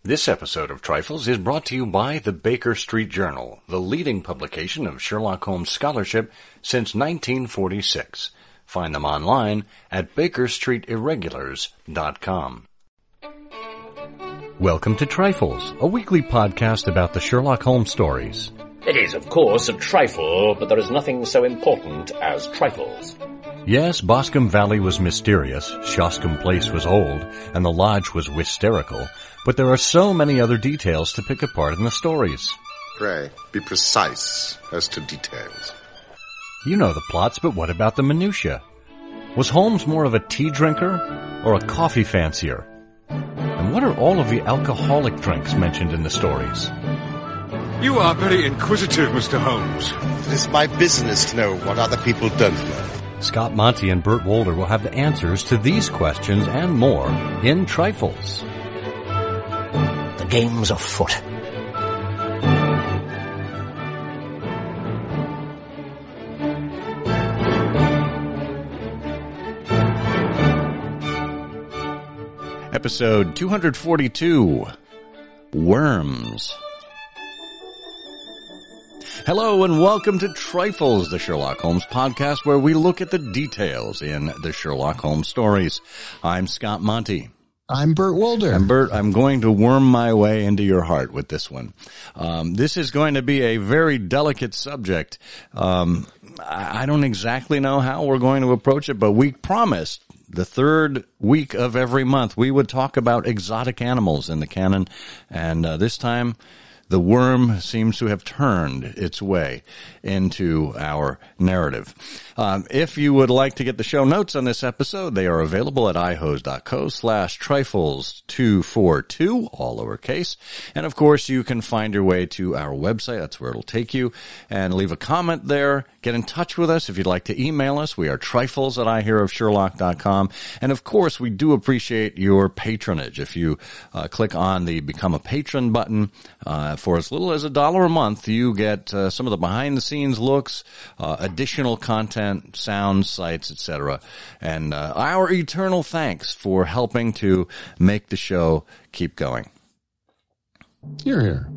This episode of Trifles is brought to you by the Baker Street Journal, the leading publication of Sherlock Holmes scholarship since 1946. Find them online at bakerstreetirregulars.com. Welcome to Trifles, a weekly podcast about the Sherlock Holmes stories. It is, of course, a trifle, but there is nothing so important as trifles. Yes, Boscombe Valley was mysterious, Shoscombe Place was old, and the lodge was hysterical, but there are so many other details to pick apart in the stories. Pray, be precise as to details. You know the plots, but what about the minutiae? Was Holmes more of a tea drinker or a coffee fancier? And what are all of the alcoholic drinks mentioned in the stories? You are very inquisitive, Mr. Holmes. It is my business to know what other people don't know. Scott Monty and Burt Wolder will have the answers to these questions and more in Trifles. The game's afoot. Episode 242, Worms. Hello and welcome to Trifles, the Sherlock Holmes podcast where we look at the details in the Sherlock Holmes stories. I'm Scott Monty. I'm Burt Wolder. And Burt, I'm going to worm my way into your heart with this one. This is going to be a very delicate subject. I don't exactly know how we're going to approach it, but we promised the third week of every month we would talk about exotic animals in the canon, and this time the worm seems to have turned its way into our narrative. If you would like to get the show notes on this episode, they are available at ihose.co/trifles242, all lowercase. And of course, you can find your way to our website. That's where it'll take you. And leave a comment there. Get in touch with us if you'd like to email us. We are trifles@ihearofsherlock.com. And of course, we do appreciate your patronage. If you click on the Become a Patron button, for as little as $1 a month, you get some of the behind-the-scenes looks, additional content, sounds, sites, etc. And our eternal thanks for helping to make the show keep going. You're here.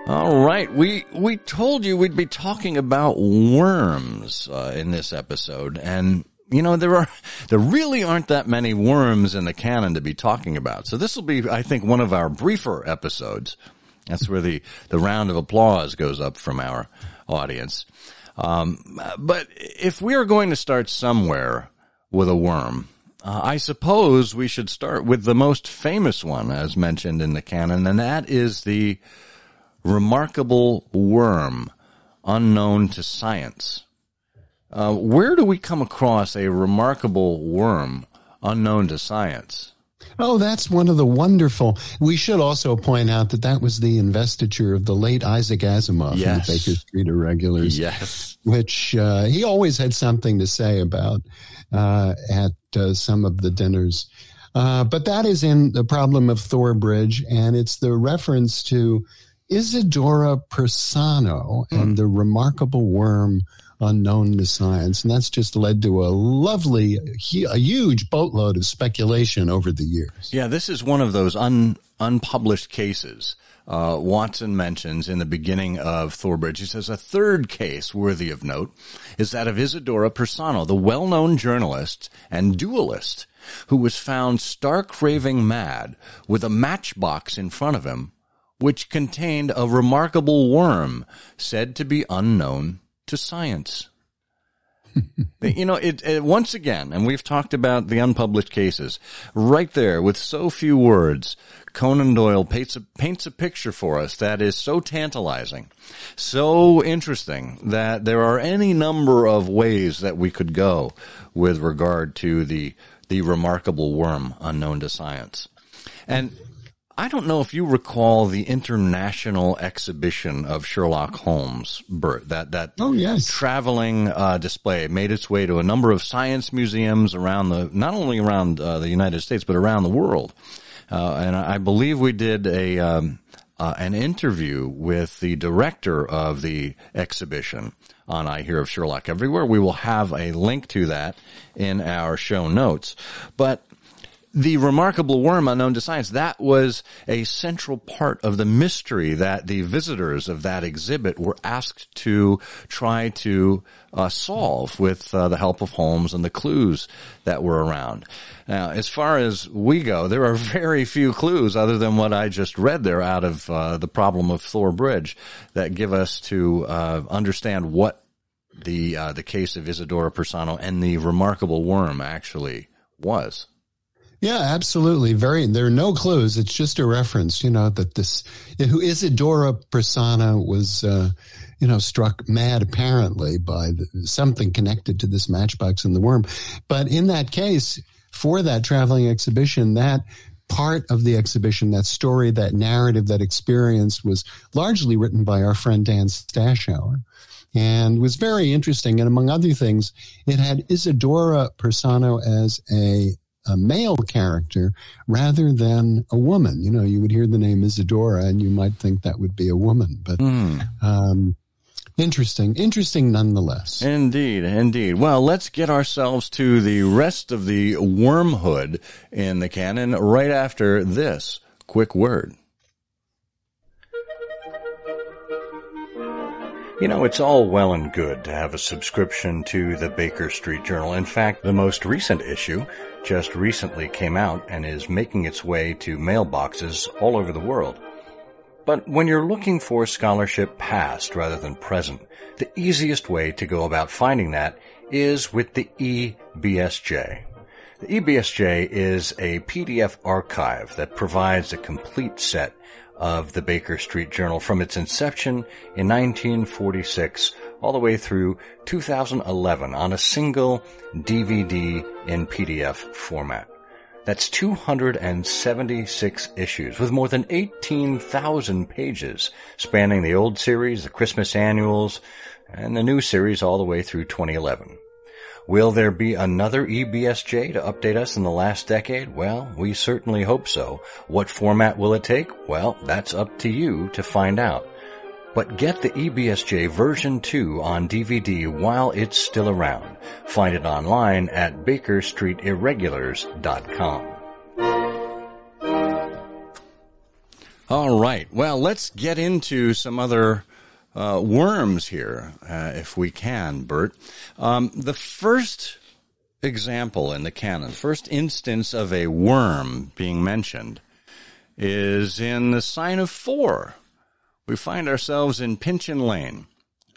All right, we told you we'd be talking about worms in this episode, and you know, there really aren't that many worms in the canon to be talking about. So this will be, I think, one of our briefer episodes. That's where the round of applause goes up from our audience. But if we are going to start somewhere with a worm, I suppose we should start with the most famous one, as mentioned in the canon, and that is the remarkable worm unknown to science. Where do we come across a remarkable worm unknown to science? Oh, that's one of the wonderful. We should also point out that that was the investiture of the late Isaac Asimov in the Baker Street Irregulars. Yes. Which he always had something to say about at some of the dinners. But that is in The Problem of Thorbridge, and it's the reference to Isadora Persano and the remarkable worm unknown to science. And that's just led to a huge boatload of speculation over the years. Yeah, this is one of those unpublished cases. Watson mentions in the beginning of Thorbridge. He says a third case worthy of note is that of Isadora Persano, the well-known journalist and duelist who was found stark raving mad with a matchbox in front of him, which contained a remarkable worm said to be unknown to science. You know, it once again, and we've talked about the unpublished cases, right there with so few words, Conan Doyle paints a picture for us that is so tantalizing, so interesting, that there are any number of ways that we could go with regard to the remarkable worm unknown to science. And I don't know if you recall the international exhibition of Sherlock Holmes, Burt, that oh, yes. traveling display made its way to a number of science museums around not only around the United States, but around the world. And I believe we did an interview with the director of the exhibition on I Hear of Sherlock Everywhere. We will have a link to that in our show notes. But the remarkable worm unknown to science, that was a central part of the mystery that the visitors of that exhibit were asked to try to solve with the help of Holmes and the clues that were around. Now, as far as we go, there are very few clues other than what I just read there out of the problem of Thor Bridge that give us to understand what the case of Isadora Persano and the remarkable worm actually was. Yeah, absolutely. There are no clues. It's just a reference, that who Isadora Persano was, struck mad apparently by something connected to this matchbox and the worm. But in that case, for that traveling exhibition, that part of the exhibition, that story, that narrative, that experience was largely written by our friend Dan Stashower and was very interesting. And among other things, it had Isadora Persano as a male character rather than a woman. You would hear the name Isadora and you might think that would be a woman, but interesting nonetheless. Indeed. Well, let's get ourselves to the rest of the wormhood in the canon right after this quick word. It's all well and good to have a subscription to the Baker Street Journal. In fact, the most recent issue just recently came out and is making its way to mailboxes all over the world. But when you're looking for scholarship past rather than present, the easiest way to go about finding that is with the eBSJ. The eBSJ is a PDF archive that provides a complete set of the Baker Street Journal from its inception in 1946 all the way through 2011 on a single DVD in PDF format. That's 276 issues with more than 18,000 pages spanning the old series, the Christmas annuals, and the new series all the way through 2011. Will there be another eBSJ to update us in the last decade? Well, we certainly hope so. What format will it take? Well, that's up to you to find out. But get the eBSJ version 2 on DVD while it's still around. Find it online at bakerstreetirregulars.com. All right. Well, let's get into some other worms here, if we can, Bert. The first example in the canon, first instance of a worm being mentioned, is in the Sign of Four. We find ourselves in Pinchin Lane,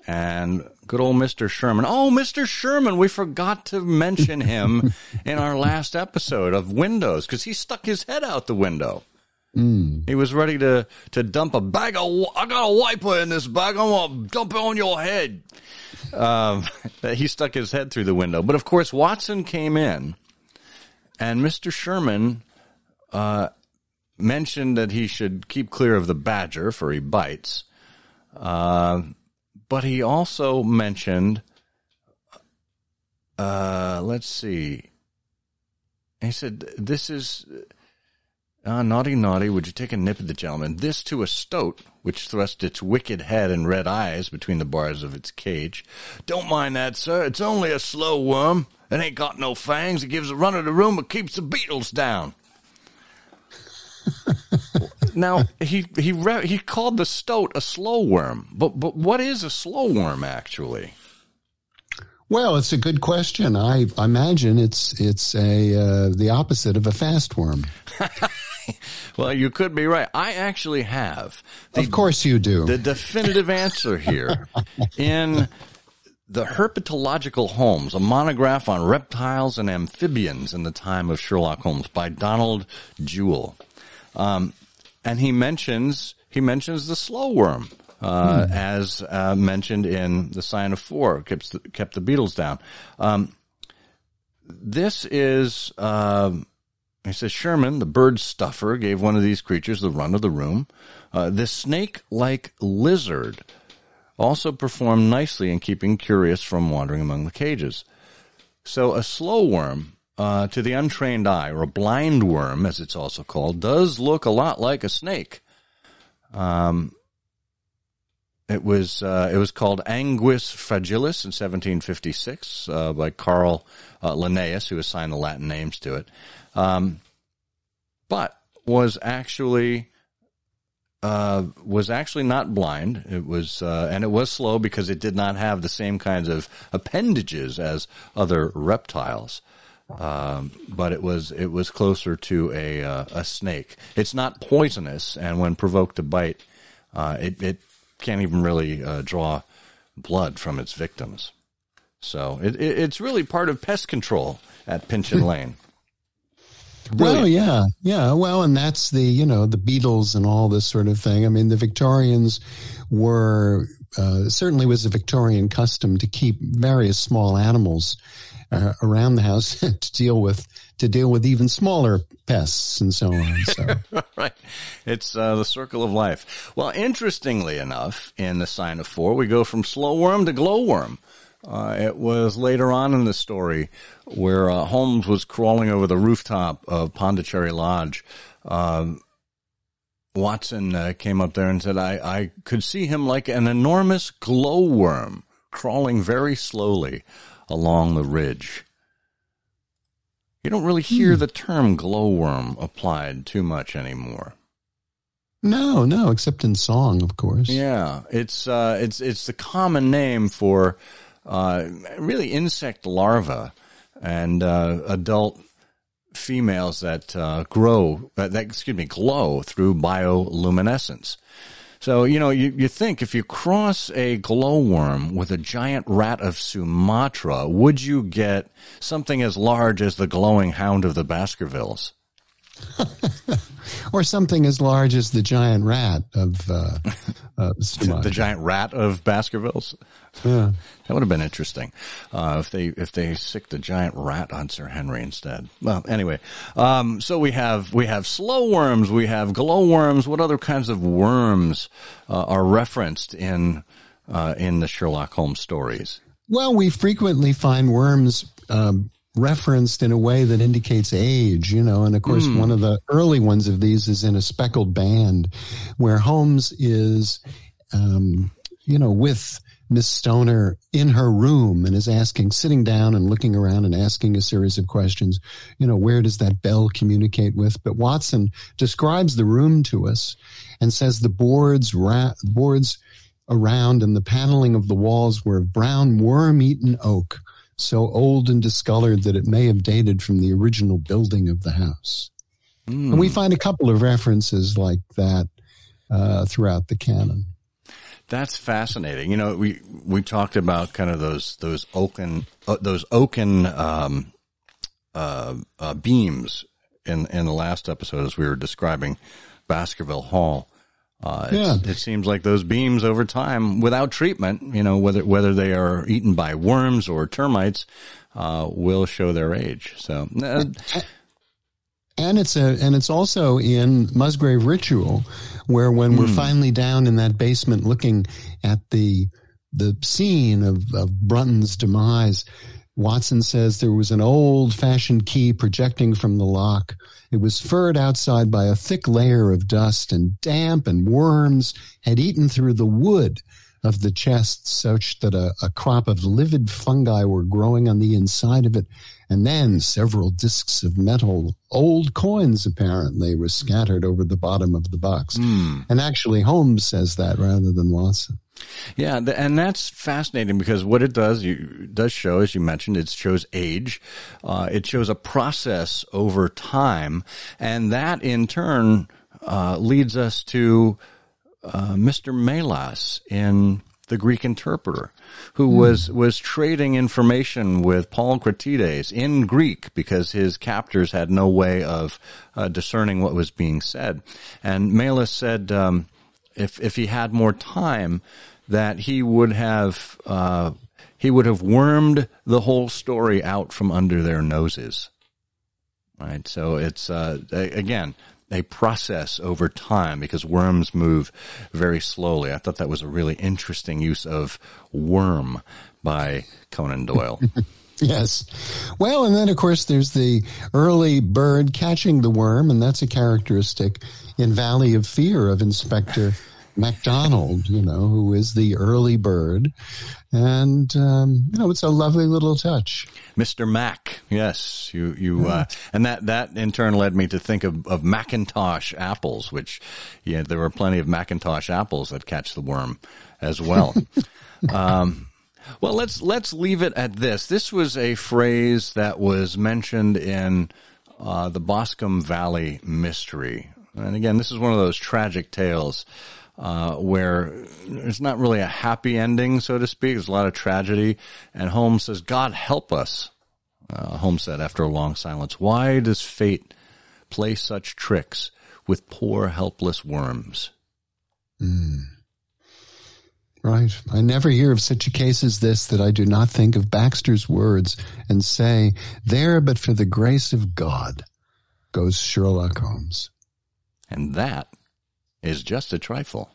and good old Mr. Sherman. Oh, Mr. Sherman, we forgot to mention him in our last episode of Windows, because he stuck his head out the window. He was ready to dump a bag of, I got a wiper in this bag, I'm going to dump it on your head. He stuck his head through the window. But of course, Watson came in, and Mr. Sherman mentioned that he should keep clear of the badger, for he bites. But he also mentioned, let's see, he said, this is... naughty, naughty, would you take a nip at the gentleman? This to a stoat, which thrust its wicked head and red eyes between the bars of its cage. Don't mind that, sir. It's only a slow worm. It ain't got no fangs. It gives a run of the room, but keeps the beetles down. Now, he called the stoat a slow worm. But what is a slow worm, actually? Well, it's a good question. I imagine it's the opposite of a fast worm. Well, you could be right. I actually have. Of course you do. The definitive answer here in the Herpetological Holmes, a monograph on reptiles and amphibians in the time of Sherlock Holmes by Donald Jewell. And he mentions the slow worm, as mentioned in the Sign of Four, kept the beetles down. This is... he says, Sherman, the bird stuffer, gave one of these creatures the run of the room. This snake-like lizard also performed nicely in keeping curious from wandering among the cages. So a slow worm, to the untrained eye, or a blind worm, as it's also called, does look a lot like a snake. It was called Anguis fragilis in 1756 by Carl Linnaeus, who assigned the Latin names to it. but was actually not blind. It was, and it was slow because it did not have the same kinds of appendages as other reptiles. But it was closer to a snake. It's not poisonous, and when provoked to bite, it can't even really draw blood from its victims. So it's really part of pest control at Pinchin Lane. Brilliant. Well, yeah. Well, and that's the beetles and all this sort of thing. I mean, the Victorians were certainly was a Victorian custom to keep various small animals around the house to deal with even smaller pests and so on. So. Right. It's the circle of life. Well, interestingly enough, in the Sign of Four, we go from slow worm to glowworm. It was later on in the story where Holmes was crawling over the rooftop of Pondicherry Lodge. Watson came up there and said, I could see him like an enormous glowworm crawling very slowly along the ridge. You don't really hear the term glowworm applied too much anymore. No, except in song, of course. Yeah, it's the common name for really insect larvae and adult females that glow through bioluminescence. So, you think if you cross a glowworm with a giant rat of Sumatra, would you get something as large as the glowing hound of the Baskervilles? Or something as large as the giant rat of Sumatra. The giant rat of Baskervilles? Yeah. That would have been interesting if they sicked the giant rat on Sir Henry instead. Well, anyway, so we have slow worms, we have glowworms. What other kinds of worms are referenced in the Sherlock Holmes stories? Well, we frequently find worms referenced in a way that indicates age, and of course one of the early ones of these is in A Speckled Band, where Holmes is, with Miss Stoner in her room and is sitting down and looking around and asking a series of questions. Where does that bell communicate with? But Watson describes the room to us and says the boards around and the paneling of the walls were of brown worm-eaten oak, so old and discolored that it may have dated from the original building of the house. And we find a couple of references like that throughout the canon. That's fascinating. We talked about kind of those oaken beams in the last episode as we were describing Baskerville Hall. It seems like those beams over time, without treatment, whether they are eaten by worms or termites, will show their age. So, and it's also in Musgrave Ritual, where when we're finally down in that basement looking at the scene of Brunton's demise, Watson says there was an old-fashioned key projecting from the lock. It was furred outside by a thick layer of dust, and damp and worms had eaten through the wood of the chest, such that a crop of livid fungi were growing on the inside of it. And then several discs of metal, old coins apparently, were scattered over the bottom of the box. And actually Holmes says that rather than Watson. Yeah, and that's fascinating because what it does show, as you mentioned, it shows age. It shows a process over time, and that in turn leads us to Mr. Melas in The Greek Interpreter, who was trading information with Paul Cratides in Greek because his captors had no way of discerning what was being said. And Melas said if he had more time, that he would have wormed the whole story out from under their noses. Right? So it's again a process over time because worms move very slowly. I thought that was a really interesting use of worm by Conan Doyle. Yes. Well, and then, of course, there's the early bird catching the worm, and that's a characteristic in Valley of Fear of Inspector MacDonald, who is the early bird. And, it's a lovely little touch. Mr. Mac. Yes. And that in turn led me to think of Macintosh apples, which, there were plenty of Macintosh apples that catch the worm as well. Well, let's leave it at this. This was a phrase that was mentioned in the Boscombe Valley mystery. And again, this is one of those tragic tales where there's not really a happy ending, so to speak. There's a lot of tragedy. And Holmes says, God help us, Holmes said after a long silence. Why does fate play such tricks with poor, helpless worms? Right. I never hear of such a case as this that I do not think of Baxter's words and say, there but for the grace of God goes Sherlock Holmes. And that is just a trifle.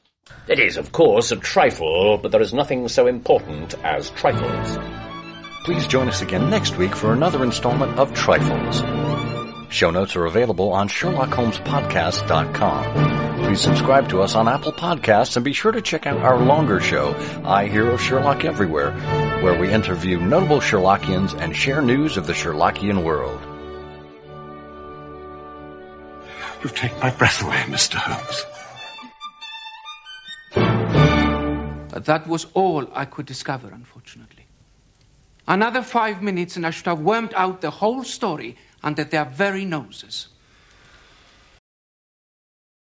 It is, of course, a trifle, but there is nothing so important as trifles. Please join us again next week for another installment of Trifles. Show notes are available on SherlockHolmesPodcast.com. Please subscribe to us on Apple Podcasts and be sure to check out our longer show, I Hear of Sherlock Everywhere, where we interview notable Sherlockians and share news of the Sherlockian world. You've taken my breath away, Mr. Holmes. That was all I could discover, unfortunately. Another 5 minutes and I should have wormed out the whole story under their very noses.